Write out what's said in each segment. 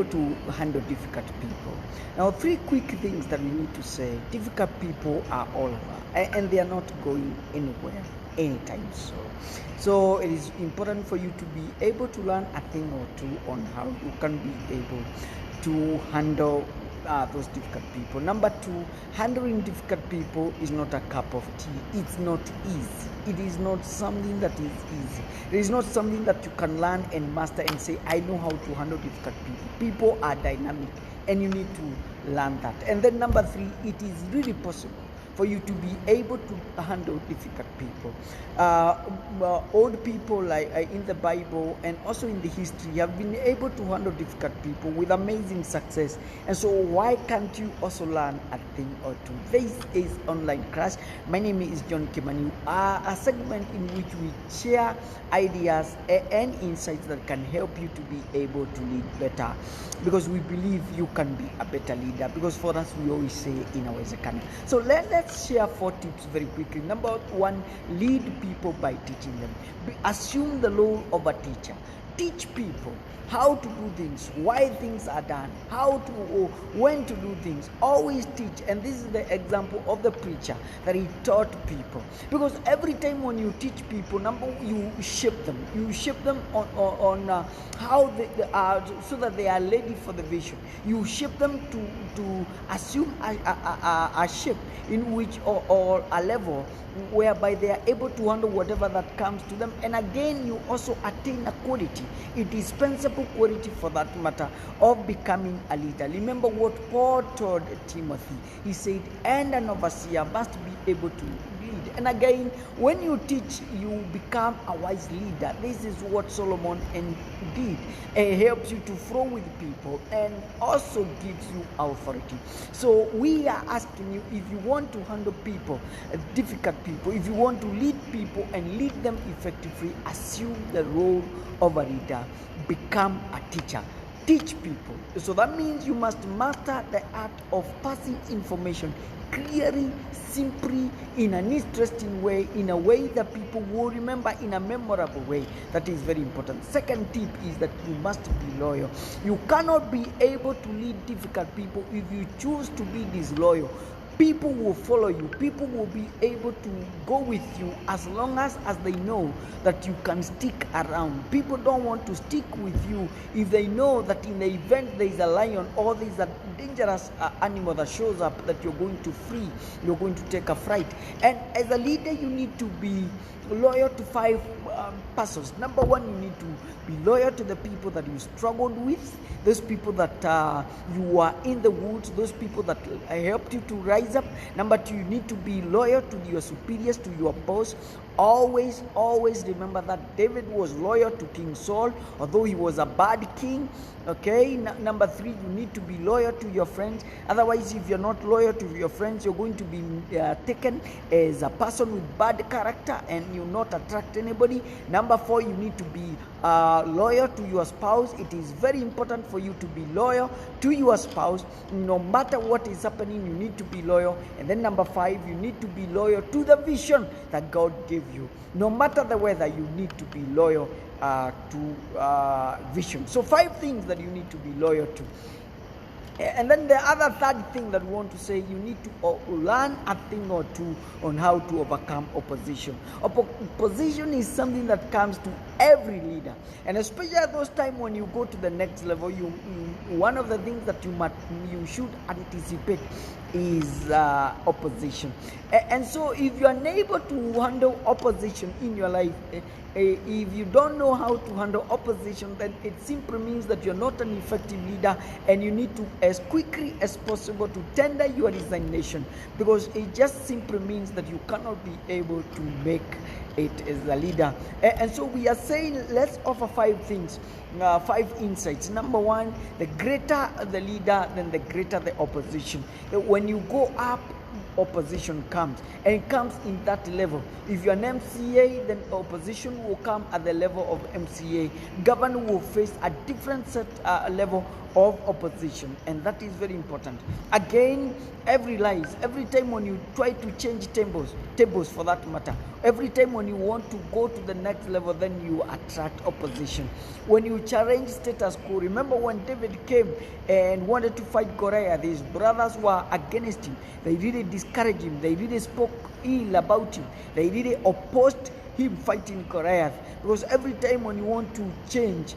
to handle difficult people. Now, three quick things that we need to say. Difficult people are all over, and they are not going anywhere anytime soon. So it is important for you to be able to learn a thing or two on how you can be able to handle those difficult people. Number two, handling difficult people is not a cup of tea. It's not easy. It is not something that is easy. It is not something that you can learn and master and say, I know how to handle difficult people. People are dynamic, and you need to learn that. And then number three, it is really possible for you to be able to handle difficult people. Old people like in the Bible and also in the history have been able to handle difficult people with amazing success. And so why can't you also learn a thing or two? This is Online Class. My name is John Kimani. A segment in which we share ideas and insights that can help you to be able to lead better. Because we believe you can be a better leader. Because for us, we always say in our Zakana. So let's share 4 tips very quickly. Number one, lead people by teaching them. Assume the role of a teacher. Teach people how to do things, why things are done, how to, when to do things. Always teach. And this is the example of the preacher that he taught people. Because every time when you teach people, you shape them. You shape them on how they are, so that they are ready for the vision. You shape them to assume a shape in which or a level whereby they are able to handle whatever that comes to them. And again, you also attain a quality, a dispensable quality for that matter, of becoming a leader. Remember what Paul told Timothy. He said, and an overseer must be able to lead. And again, when you teach, you become a wise leader. This is what Solomon did. It helps you to flow with people and also gives you authority. So we are asking you, if you want to handle people, difficult people, if you want to lead people and lead them effectively, assume the role of a leader. Become a teacher. Teach people. So that means you must master the art of passing information clearly, simply, in an interesting way, in a way that people will remember, in a memorable way. That is very important. Second tip is that you must be loyal. You cannot be able to lead difficult people if you choose to be disloyal. People will follow you. People will be able to go with you as long as they know that you can stick around. People don't want to stick with you if they know that in the event there is a lion or there is a dangerous animal that shows up, that you're going to flee, you're going to take a fright. And as a leader, you need to be loyal to 5 persons. Number one, you need to be loyal to the people that you struggled with, those people that you are in the woods, those people that helped you to rise up. Number two, you need to be loyal to your superiors, to your boss. Always remember that David was loyal to King Saul, although he was a bad king. Okay. Number three, you need to be loyal to your friends. Otherwise, if you're not loyal to your friends, you're going to be taken as a person with bad character and you'll not attract anybody. Number four, you need to be loyal to your spouse. It is very important for you to be loyal to your spouse. No matter what is happening, you need to be loyal. And then number five, you need to be loyal to the vision that God gave you. No matter the weather, you need to be loyal to vision. So 5 things that you need to be loyal to. And then the other third thing that we want to say, you need to learn a thing or two on how to overcome opposition. Opposition is something that comes to every leader, and especially at those times when you go to the next level, one of the things that you should anticipate is opposition. And so if you are unable to handle opposition in your life, if you don't know how to handle opposition, then it simply means that you're not an effective leader, and you need to, as quickly as possible, to tender your resignation, because it just simply means that you cannot be able to make it as a leader. And so we are saying, let's offer 5 things, 5 insights. Number one, the greater the leader, then the greater the opposition. When you go up, opposition comes, and it comes in that level. If you're an MCA, then opposition will come at the level of MCA. Governor will face a different level of opposition, and that is very important. Again, every time when you try to change tables for that matter, every time when you want to go to the next level, then you attract opposition. When you challenge status quo, remember when David came and wanted to fight Goliath, his brothers were against him. They really discouraged him. They really spoke ill about him. They really opposed him fighting Goliath. Because every time when you want to change,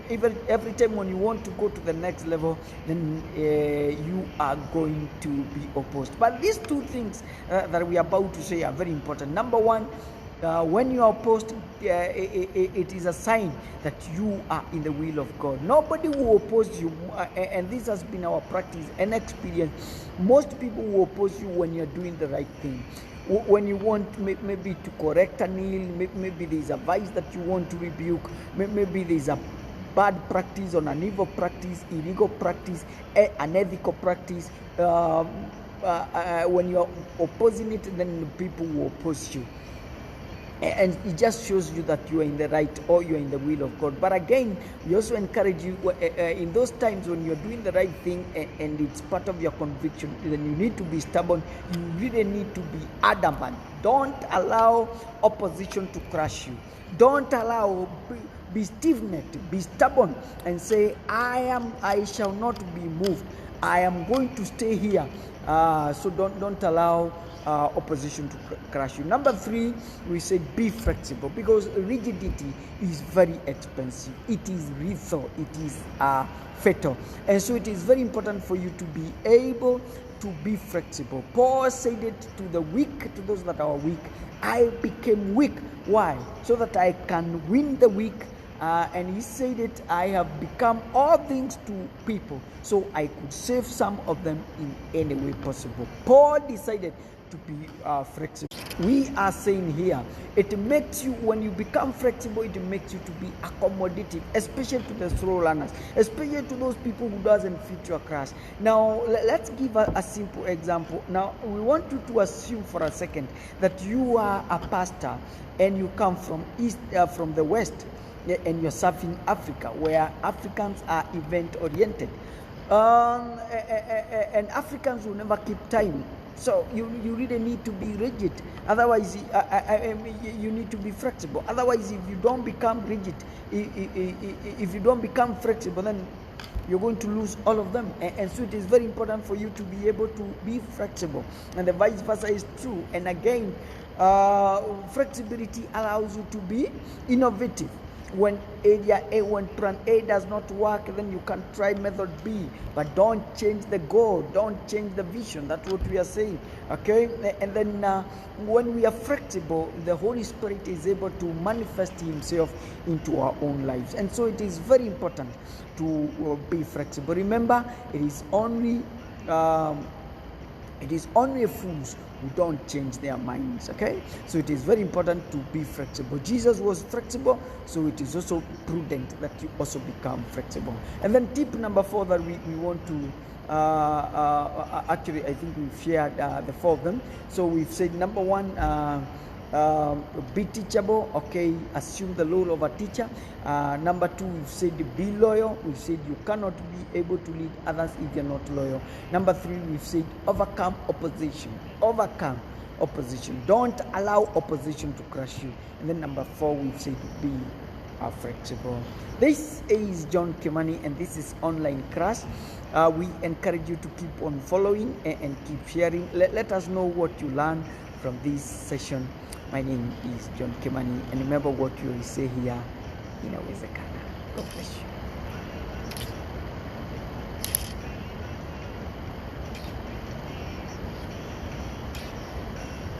even every time when you want to go to the next level, then you are going to be opposed. But these two things that we are about to say are very important. Number one, when you are opposed, it is a sign that you are in the will of God. Nobody will oppose you, and this has been our practice and experience. Most people will oppose you when you're doing the right thing. When you want maybe to correct an ill, maybe there's a vice that you want to rebuke, maybe there's a bad practice or an evil practice, illegal practice, unethical practice. When you're opposing it, then people will oppose you. And it just shows you that you are in the right or you are in the will of God. But again, we also encourage you in those times when you're doing the right thing and it's part of your conviction, then you need to be stubborn. You really need to be adamant. Don't allow opposition to crush you. Don't allow, be stiff-necked, be stubborn and say, I shall not be moved. I am going to stay here. So don't allow opposition to crush you. Number 3, we said be flexible, because rigidity is very expensive. It is lethal. It is fatal. And so it is very important for you to be able to be flexible. Paul said it to the weak, to those that are weak. I became weak. Why? So that I can win the weak. And he said it, I have become all things to people, so I could save some of them in any way possible. Paul decided to be flexible. We are saying here, it makes you, when you become flexible, it makes you to be accommodative, especially to the slow learners, especially to those people who doesn't fit your class. Now, let's give a simple example. Now, we want you to assume for a second that you are a pastor and you come from from the West, and you're serving Africa, where Africans are event-oriented. And Africans will never keep time. So you really need to be rigid. Otherwise, you need to be flexible. Otherwise, if you don't become rigid, if you don't become flexible, then you're going to lose all of them. And so it is very important for you to be able to be flexible. And the vice versa is true. And again, flexibility allows you to be innovative. When plan A does not work, then you can try method B, but don't change the goal, don't change the vision. That's what we are saying, okay? And then when we are flexible, the Holy Spirit is able to manifest himself into our own lives. And so it is very important to be flexible. Remember, it is only fools who don't change their minds, okay? So it is very important to be flexible. Jesus was flexible, so it is also prudent that you also become flexible. And then tip number 4 that we want to, actually I think we've shared the 4 of them. So we've said number 1, be teachable, okay, assume the role of a teacher. Number 2, we've said be loyal. We've said you cannot be able to lead others if you're not loyal. Number 3, we've said overcome opposition. Don't allow opposition to crush you. And then number 4, we've said be flexible. This is John Kimani, and this is online class. We encourage you to keep on following and keep sharing. Let us know what you learn from this session. My name is John Kimani, and remember what you will say here in Awezekana. God bless you.